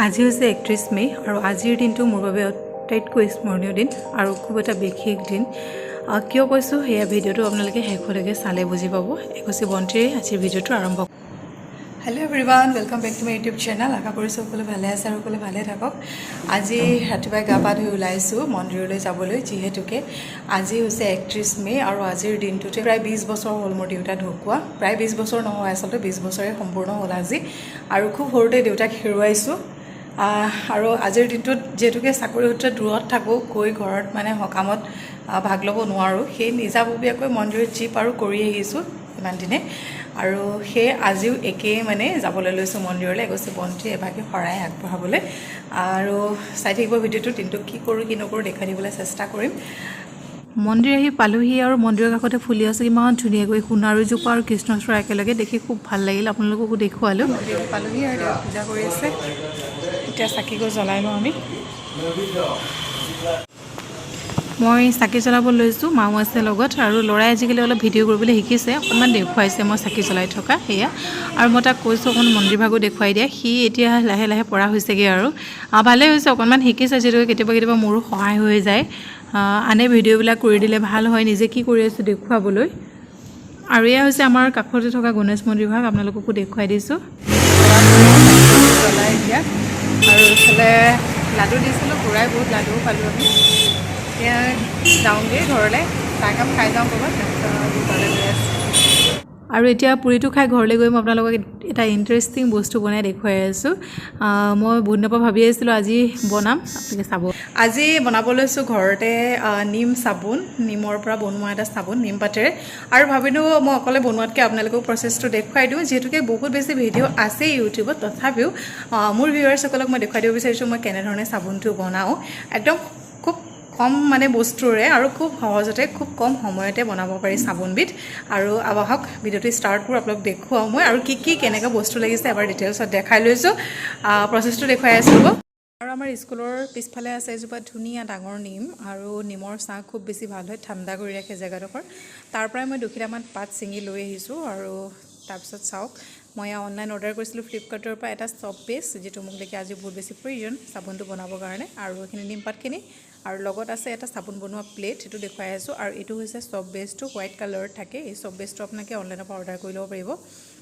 আজি হৈছে 31 মে আৰু আজিৰ দিনটো মোৰ বাবে আটাইতকৈ স্মৰণীয় দিন আৰু খুব এটা বিশেষ দিন। কিয় কৈছোঁ সেয়া ভিডিঅ'টো আপোনালোকে শেষলৈকে চালে বুজি পাব। এগছি বন্তিৰে আজিৰ ভিডিঅ'টো আৰম্ভ। Hello' everyone, welcome back to my YouTube channel. আশা কৰিছোঁ সকলো ভালে আছে আৰু সকলো ভালে থাকক। আজি ৰাতিপুৱাই গা পা ধুই ওলাইছোঁ মন্দিৰলৈ যাবলৈ, যিহেতুকে আজি হৈছে 31 মে আৰু আজিৰ দিনটোতে প্ৰায় 20 বছৰ হ'ল মোৰ দেউতা ঢুকুৱা। প্ৰায় 20 বছৰ নহয়, আচলতে 20 বছৰে সম্পূৰ্ণ হ'ল আজি। আৰু খুব সৰুতে দেউতাক হেৰুৱাইছোঁ। আৰু আজিৰ দিনটোত যিহেতুকে চাকৰি সূত্ৰে দূৰত থাকোঁ, গৈ ঘৰত মানে সকামত ভাগ ল'ব নোৱাৰোঁ, সেই নিজাববীয়াকৈ মন্দিৰত যি পাৰোঁ কৰি আহিছোঁ ইমান দিনে। আৰু সেই আজিও একেই মানে যাবলৈ লৈছোঁ মন্দিৰলৈ, এগছি বন্তি এভাগি শৰাই আগবঢ়াবলৈ। আৰু চাই থাকিব ভিডিঅ'টো, দিনটো কি কৰোঁ কি নকৰোঁ দেখাই দিবলৈ চেষ্টা কৰিম। মন্দিৰ আহি পালোহি আৰু মন্দিৰৰ কাষতে ফুলি আছে ইমান ধুনীয়াকৈ সোণাৰুজোপা আৰু কৃষ্ণচূড়া একেলগে, দেখি খুব ভাল লাগিল। আপোনালোককো দেখুৱালোঁ। মন্দিৰত পালোহি আৰু দেউতাক পূজা কৰি আছে। এতিয়া চাকিগছ জ্বলাই লওঁ আমি। মই চাকি জ্বলাব লৈছোঁ, মাও আছে লগত। আৰু ল'ৰাই আজিকালি অলপ ভিডিঅ' কৰিবলৈ শিকিছে, অকণমান দেখুৱাইছে মই চাকি জ্বলাই থকা সেয়া। আৰু মই তাক কৈছোঁ অকণ মন্দিৰ ভাগো দেখুৱাই দিয়া। সি এতিয়া লাহে লাহে পৰা হৈছেগৈ আৰু ভালেই হৈছে, অকণমান শিকিছে যিহেতু। কেতিয়াবা মোৰো সহায় হৈ যায়, আনে ভিডিঅ'বিলাক কৰি দিলে ভাল হয়, নিজে কি কৰি আছোঁ দেখুৱাবলৈ। আৰু এয়া হৈছে আমাৰ কাষতে থকা গণেশ মন্দিৰ ভাগ, আপোনালোককো দেখুৱাই দিছোঁ। জ্বলাই এতিয়া আৰু এইফালে লাডু দিছিলোঁ, ঘূৰাই বহুত লাডুও পালোঁ আমি। এতিয়া যাওঁগৈ ঘৰলৈ, চাহকাপ খাই যাওঁ ক'ৰবাত, তাৰপিছত ঘৰলৈ গৈ আছোঁ। আৰু এতিয়া পুৰিটো খাই ঘৰলৈ গৈ মই আপোনালোকক এটা ইণ্টাৰেষ্টিং বস্তু বনাই দেখুৱাই আছোঁ। মই বহুত দিনৰ পৰা ভাবি আছিলোঁ আজি বনাম, আপোনালোকে চাব। আজি বনাব লৈছোঁ ঘৰতে নিম চাবোন, নিমৰ পৰা বনোৱা এটা চাবোন নিম পাতেৰে। আৰু ভাবিলোঁ মই অকলে বনোৱাতকৈ আপোনালোকক প্ৰচেছটো দেখুৱাই দিওঁ, যিহেতুকে বহুত বেছি ভিডিঅ' আছে ইউটিউবত। তথাপিও মোৰ ভিউৱাৰ্ছসকলক মই দেখুৱাই দিব বিচাৰিছোঁ মই কেনেধৰণে চাবোনটো বনাওঁ। একদম খুব কম মানে বস্তুৰে আৰু খুব সহজতে খুব কম সময়তে বনাব পাৰি চাবোনবিধ। আৰু আহক ভিডিঅ'টো ষ্টাৰ্ট কৰোঁ, আপোনালোক দেখুৱাওঁ মই আৰু কি কেনেকৈ বস্তু লাগিছে এবাৰ ডিটেইলছত দেখাই লৈছোঁ। প্ৰচেছটো দেখুৱাই আছোঁ ৰ'ব। আৰু আমাৰ স্কুলৰ পিছফালে আছে এজোপা ধুনীয়া ডাঙৰ নিম, আৰু নিমৰ ছাঁ খুব বেছি ভাল হয়, ঠাণ্ডা কৰি ৰাখে জেগাডোখৰ। তাৰ পৰাই মই 2 পাত ছিঙি লৈ আহিছোঁ। আৰু তাৰপিছত চাওক, মই অনলাইন অৰ্ডাৰ কৰিছিলোঁ ফ্লিপকাৰ্টৰ পৰা এটা চপ বেছ, যিটো মোক দেখি আজি বহুত বেছি প্ৰয়োজন চাবোনটো বনাবৰ কাৰণে। আৰু এইখিনি নিম পাতখিনি আৰু লগত আছে এটা চাবোন বনোৱা প্লেট, সেইটো দেখুৱাই আছোঁ। আৰু এইটো হৈছে চপ বেছটো, হোৱাইট কালাৰত থাকে। এই চপ বেছটো আপোনালোকে অনলাইনৰ পৰা অৰ্ডাৰ কৰি ল'ব পাৰিব।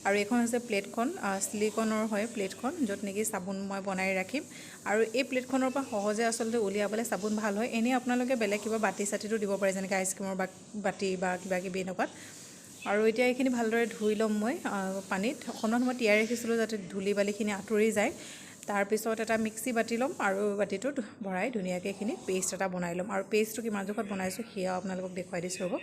আৰু এইখন হৈছে প্লেটখন, ছিলিকনৰ হয় প্লেটখন, য'ত নেকি চাবোন মই বনাই ৰাখিম। আৰু এই প্লেটখনৰ পৰা সহজে আচলতে উলিয়াবলৈ চাবোন ভাল হয়। এনেই আপোনালোকে বেলেগ কিবা বাতি চাতিটো দিব পাৰে, যেনেকৈ আইচক্ৰীমৰ বাতি বা কিবাকিবি এনেকুৱাত। আৰু এতিয়া এইখিনি ভালদৰে ধুই ল'ম মই পানীত, অকণমান সময় তিয়াই ৰাখিছিলোঁ যাতে ধূলি বালিখিনি আঁতৰি যায়। তাৰপিছত এটা মিক্সি বাতি ল'ম আৰু বাতিটোত ভৰাই ধুনীয়াকৈ এইখিনি পেষ্ট এটা বনাই ল'ম। আৰু পেষ্টটো কিমান জোখত বনাইছোঁ সেয়াও আপোনালোকক দেখুৱাই দিছোঁ ৰ'ব।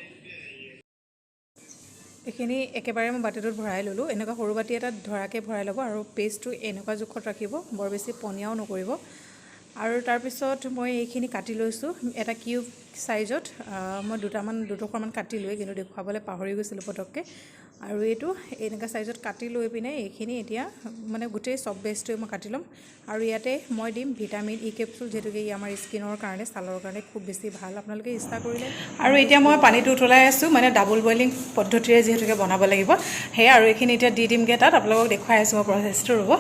এইখিনি একেবাৰে মই বাতিটোত ভৰাই ল'লোঁ। এনেকুৱা সৰু বাতি এটাত ধৰাকৈ ভৰাই ল'ব আৰু পেষ্টটো এনেকুৱা জোখত ৰাখিব, বৰ বেছি পনীয়াও নকৰিব। আৰু তাৰপিছত মই এইখিনি কাটি লৈছোঁ এটা কিউব চাইজত। মই দুটুকুৰামান কাটি লৈ কিন্তু দেখুৱাবলৈ পাহৰি গৈছিলোঁ পটককৈ। আৰু এইটো এনেকুৱা চাইজত কাটি লৈ পিনে এইখিনি এতিয়া মানে গোটেই চব বেছটোৱে মই কাটি ল'ম। আৰু ইয়াতে মই দিম ভিটামিন ই কেপচুল, যিহেতুকে ই আমাৰ স্কিনৰ কাৰণে, ছালৰ কাৰণে খুব বেছি ভাল, আপোনালোকে ইচ্ছা কৰিলে। আৰু এতিয়া মই পানীটো উতলাই আছোঁ, মানে ডাবল বইলিং পদ্ধতিৰে যিহেতুকে বনাব লাগিব সেয়া। আৰু এইখিনি এতিয়া দি দিমগৈ তাত, আপোনালোকক দেখুৱাই আছোঁ মই প্ৰচেছটো ৰ'ব।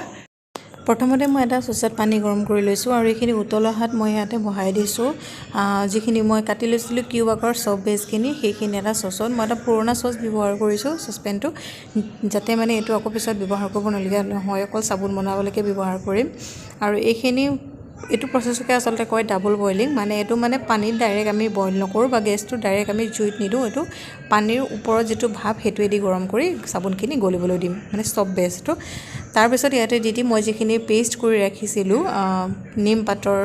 প্ৰথমতে মই এটা চচত পানী গৰম কৰি লৈছোঁ আৰু এইখিনি উতল অহাত মই ইয়াতে বহাই দিছোঁ যিখিনি মই কাটি লৈছিলোঁ কিউব আকাৰৰ চব বেছখিনি, সেইখিনি এটা চচত। মই এটা পুৰণা চচ ব্যৱহাৰ কৰিছোঁ চচপেনটো, যাতে মানে এইটো আকৌ পিছত ব্যৱহাৰ কৰিব নলগীয়া নহয়, অকল চাবোন বনাবলৈকে ব্যৱহাৰ কৰিম। আৰু এইটো প্ৰচেছকে আচলতে কয় ডাবল বইলিং, মানে এইটো মানে পানীত ডাইৰেক্ট আমি বইল নকৰোঁ বা গেছটো ডাইৰেক্ট আমি জুইত নিদিওঁ। এইটো পানীৰ ওপৰত যিটো ভাপ সেইটোৱেদি গৰম কৰি চাবোনখিনি গলিবলৈ দিম, মানে চব বেছটো। তাৰপিছত ইয়াতে দি দিম মই যিখিনি পেষ্ট কৰি ৰাখিছিলোঁ নিম পাতৰ,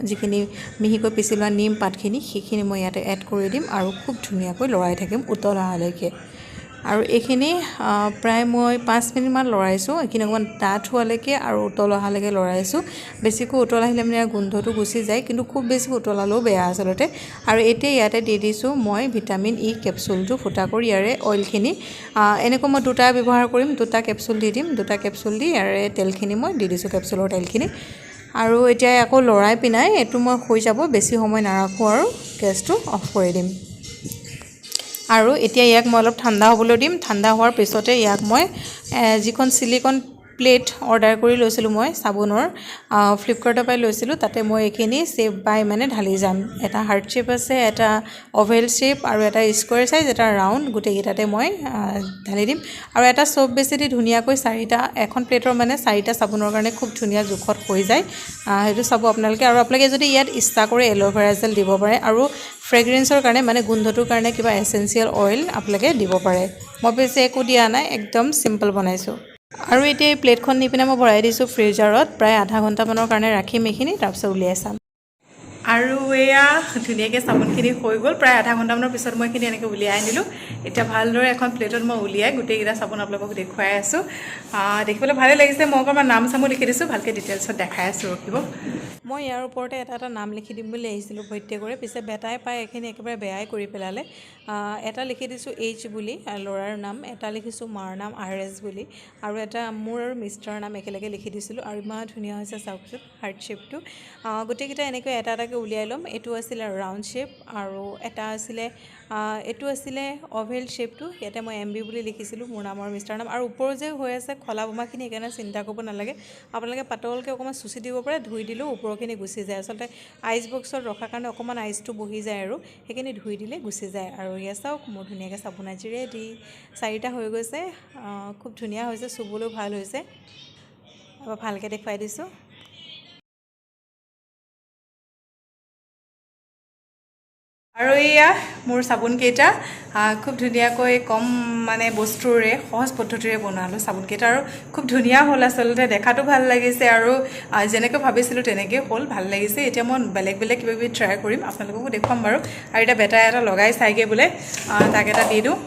যিখিনি মিহিকৈ পিচি লোৱা নিম পাতখিনি, সেইখিনি মই ইয়াতে এড কৰি দিম আৰু খুব ধুনীয়াকৈ লৰাই থাকিম উতল অহালৈকে। আৰু এইখিনি প্ৰায় মই 5 মিনিটমান লৰাইছোঁ, এইখিনি অকণমান ডাঠ হোৱালৈকে আৰু উতল অহালৈকে লৰাইছোঁ। বেছিকৈ উতল আহিলে মানে গোন্ধটো গুচি যায়, কিন্তু খুব বেছি উতলালেও বেয়া আচলতে। আৰু এতিয়া ইয়াতে দি দিছোঁ মই ভিটামিন ই কেপচুলটো ফুটা কৰি, ইয়াৰে অইলখিনি এনেকৈ মই 2টা ব্যৱহাৰ কৰিম, 2টা কেপচুল দি দিম। 2টা কেপচুল দি ইয়াৰে তেলখিনি মই দি দিছোঁ, কেপচুলৰ তেলখিনি। আৰু এতিয়া আকৌ লৰাই পিনাই এইটো মই হৈ যাব, বেছি সময় নাৰাখোঁ আৰু গেছটো অফ কৰি দিম। আৰু এতিয়া ইয়াক মই অলপ ঠাণ্ডা হ'বলৈ দিম। ঠাণ্ডা হোৱাৰ পিছতে ইয়াক মই যিখন ছিলিকন প্লেট অৰ্ডাৰ কৰি লৈছিলোঁ মই চাবোনৰ ফ্লিপকাৰ্টৰ পৰাই লৈছিলোঁ তাতে মই এইখিনি শ্বেপ বাই মানে ঢালি যাম এটা হাৰ্ট শ্বেপ আছে এটা অভেল শ্বেপ আৰু এটা স্কুৱেৰ চাইজ এটা ৰাউণ্ড গোটেইকেইটাতে মই ঢালি দিম আৰু এটা চব বেছি ধুনীয়াকৈ চাৰিটা এখন প্লেটৰ মানে চাৰিটা চাবোনৰ কাৰণে খুব ধুনীয়া জোখত হৈ যায় সেইটো চাব আপোনালোকে আৰু আপোনালোকে যদি ইয়াত ইচ্ছা কৰে এল'ভেৰা জেল দিব পাৰে আৰু ফ্ৰেগ্ৰেন্সৰ কাৰণে মানে গোন্ধটোৰ কাৰণে কিবা এচেঞ্চিয়েল অইল আপোনালোকে দিব পাৰে মই বেছি একো দিয়া নাই একদম চিম্পল বনাইছোঁ আৰু এতিয়া এই প্লেটখন নি পিনে মই ভৰাই দিছোঁ ফ্ৰিজাৰত প্ৰায় আধা ঘণ্টামানৰ কাৰণে ৰাখিম এইখিনি তাৰপিছত উলিয়াই চাম আৰু এয়া ধুনীয়াকৈ চাবোনখিনি হৈ গ'ল প্ৰায় আধা ঘণ্টামানৰ পিছত মই এইখিনি এনেকৈ উলিয়াই আনিলোঁ এতিয়া ভালদৰে এখন প্লেটত মই উলিয়াই গোটেইকেইটা চাবোন আপোনালোকক দেখুৱাই আছোঁ দেখিবলৈ ভালেই লাগিছে মই অকণমান নাম চামো লিখি দিছোঁ ভালকৈ ডিটেইলছত দেখাই আছোঁ ৰখিব মই ইয়াৰ ওপৰতে এটা নাম লিখি দিম বুলি আহিছিলোঁ প্ৰত্যেকৰে পিছে বেটাই পাই এইখিনি একেবাৰে বেয়াই কৰি পেলালে এটা লিখি দিছোঁ এইচ বুলি ল'ৰাৰ নাম এটা লিখিছোঁ মাৰ নাম RS বুলি আৰু এটা মোৰ আৰু মিষ্টাৰ নাম একেলগে লিখি দিছিলোঁ আৰু ইমান ধুনীয়া হৈছে চাওকচোন হাৰ্ট শ্বেপটো গোটেইকেইটা এনেকৈ এটা এটাকৈ উলিয়াই ল'ম এইটো আছিলে ৰাউণ্ড শ্বেপ আৰু এটা আছিলে এইটো আছিলে অভেল শ্বেপটো ইয়াতে মই MB বুলি লিখিছিলোঁ মোৰ নাম আৰু মিষ্টাৰ নাম আৰু ওপৰত যে হৈ আছে খলা বোমাখিনি সেইকাৰণে চিন্তা কৰিব নালাগে আপোনালোকে পাতলকৈ অকণমান চুচি দিব পাৰে ধুই দিলেও ওপৰখিনি গুচি যায় আচলতে আইচ বক্সত ৰখাৰ কাৰণে অকণমান আইচটো বহি যায় আৰু সেইখিনি ধুই দিলে গুচি যায় আৰু ইয়া চাওক মোৰ ধুনীয়াকৈ চাবোন আজি ৰেডি চাৰিটা হৈ গৈছে খুব ধুনীয়া হৈছে চুবলৈও ভাল হৈছে এবাৰ ভালকৈ দেখুৱাই দিছোঁ আৰু এয়া মোৰ চাবোনকেইটা খুব ধুনীয়াকৈ কম মানে বস্তুৰে সহজ পদ্ধতিৰে বনালোঁ চাবোনকেইটা আৰু খুব ধুনীয়া হ'ল আচলতে দেখাটো ভাল লাগিছে আৰু যেনেকৈ ভাবিছিলোঁ তেনেকৈ হ'ল ভাল লাগিছে এতিয়া মই বেলেগ বেলেগ কিবা কিবি ট্ৰাই কৰিম আপোনালোককো দেখুৱাম বাৰু আৰু এতিয়া বেটাই এটা লগাই চাইগৈ বোলে তাক এটা দি দিওঁ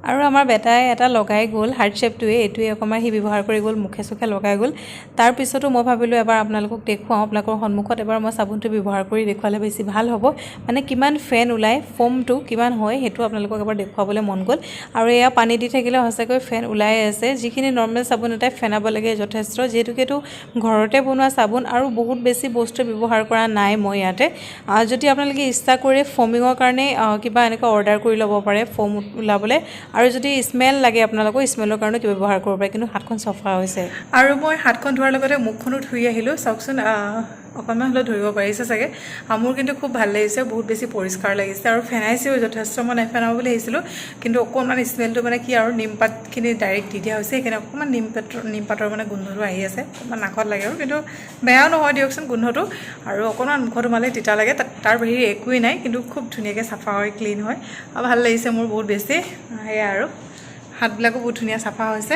আৰু আমাৰ বেটাই এটা লগাই গ'ল হাৰ্ট শ্বেপটোৱে এইটোৱে অকণমান সি ব্যৱহাৰ কৰি গ'ল মুখে চুখে লগাই গ'ল তাৰপিছতো মই ভাবিলোঁ এবাৰ আপোনালোকক দেখুৱাওঁ আপোনালোকৰ সন্মুখত এবাৰ মই চাবোনটো ব্যৱহাৰ কৰি দেখুৱালে বেছি ভাল হ'ব মানে কিমান ফেন ওলায় ফোমটো কিমান হয় সেইটো আপোনালোকক এবাৰ দেখুৱাবলৈ মন গ'ল আৰু এয়া পানী দি থাকিলে সঁচাকৈ ফেন ওলাই আছে যিখিনি নৰ্মেল চাবোন এটাই ফেনাব লাগে যথেষ্ট যিহেতুকে এইটো ঘৰতে বনোৱা চাবোন আৰু বহুত বেছি বস্তু ব্যৱহাৰ কৰা নাই মই ইয়াতে যদি আপোনালোকে ইচ্ছা কৰে ফমিঙৰ কাৰণে কিবা এনেকুৱা অৰ্ডাৰ কৰি ল'ব পাৰে ফোম ওলাবলৈ আৰু যদি স্মেল লাগে আপোনালোকৰ স্মেলৰ কাৰণে কিবা ব্যৱহাৰ কৰিব পাৰে কিন্তু হাতখন চফা হৈছে আৰু মই হাতখন ধোৱাৰ লগতে মুখখনো ধুই আহিলোঁ চাওকচোন অকণমান হ'লেও ধৰিব পাৰিছে চাগে মোৰ কিন্তু খুব ভাল লাগিছে বহুত বেছি পৰিষ্কাৰ লাগিছে আৰু ফেনাইছেও যথেষ্ট মই নেফেনাব বুলি আহিছিলোঁ কিন্তু অকণমান স্মেলটো মানে কি আৰু নিমপাতখিনি ডাইৰেক্ট দি দিয়া হৈছে সেইকাৰণে অকণমান নিমপাতৰ মানে গোন্ধটো আহি আছে অকণমান নাকত লাগে আৰু কিন্তু বেয়াও নহয় দিয়কচোন গোন্ধটো আৰু অকণমান মুখত সোমালে তিতা লাগে তাৰ বাহিৰে একোৱেই নাই কিন্তু খুব ধুনীয়াকৈ চাফা হয় ক্লিন হয় আৰু ভাল লাগিছে মোৰ বহুত বেছি সেয়া আৰু হাতবিলাকো বহুত ধুনীয়া চাফা হৈছে